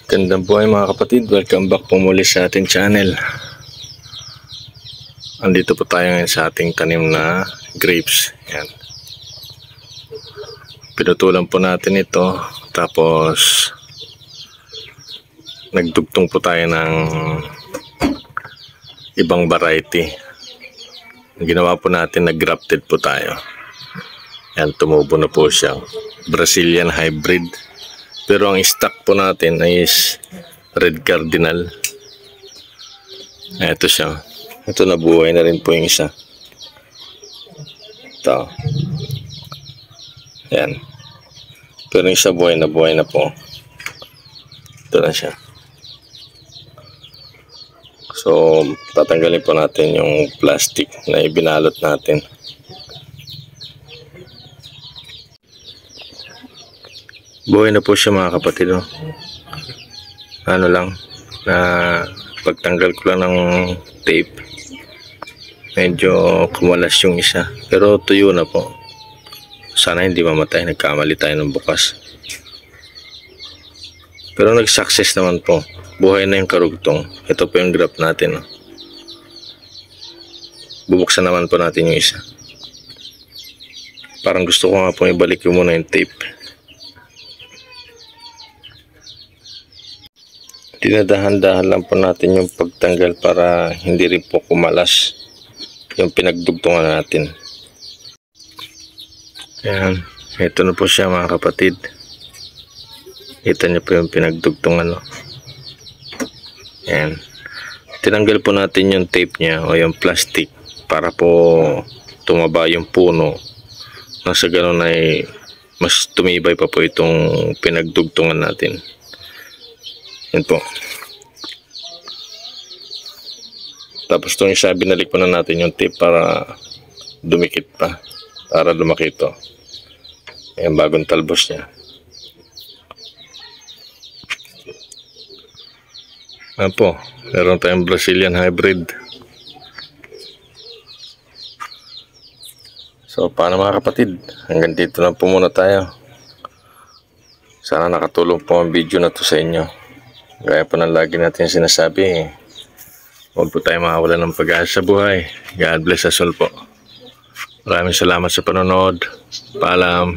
Gandang buhay mga kapatid, welcome back po muli sa ating channel. Andito po tayo ngayon sa ating tanim na grapes. Yan. Pinutulan po natin ito, tapos nagdugtong po tayo ng ibang variety. Ginawa po natin, nag-grafted po tayo. Yan, tumubo na po siya. Brazilian hybrid. Pero ang stock po natin is Red Cardinal. Ito siya. Ito, nabuhay na rin po yung isa. Ito. Yan. Pero yung isa buhay na po. Ito na siya. So, tatanggalin po natin yung plastic na ibinalot natin. Buhay na po siya mga kapatid. Oh. Ano lang, na pagtanggal ko lang ng tape, medyo kumalas yung isa. Pero tuyo na po. Sana hindi mamatay. Nagkamali tayo ng bukas. Pero nag-success naman po. Buhay na yung karugtong. Ito po yung graft natin. Oh. Bubuksan naman po natin yung isa. Parang gusto ko nga po ibalik yung muna yung tape. Dinadahan-dahan lang po natin yung pagtanggal para hindi rin po kumalas yung pinagdugtungan natin. Ayan, ito na po siya mga kapatid. Kita niyo po yung pinagdugtungan. No? Ayan. Tinanggal po natin yung tape niya o yung plastic para po tumaba yung puno. Nang sa ganun ay mas tumibay pa po itong pinagdugtungan natin. Yan po. Tapos itong isa, binalik pa na natin yung tape para dumikit pa. Para lumaki ito. Ayan, bagong talbos niya. Ayan po. Meron tayong Brazilian hybrid. So, paano mga kapatid? Hanggang dito lang po muna tayo. Sana nakatulong po ang video na to sa inyo. Gaya po ng lagi natin sinasabi, huwag po tayo makawalan ng pag-asa sa buhay. God bless us all po. Maraming salamat sa panonood. Paalam.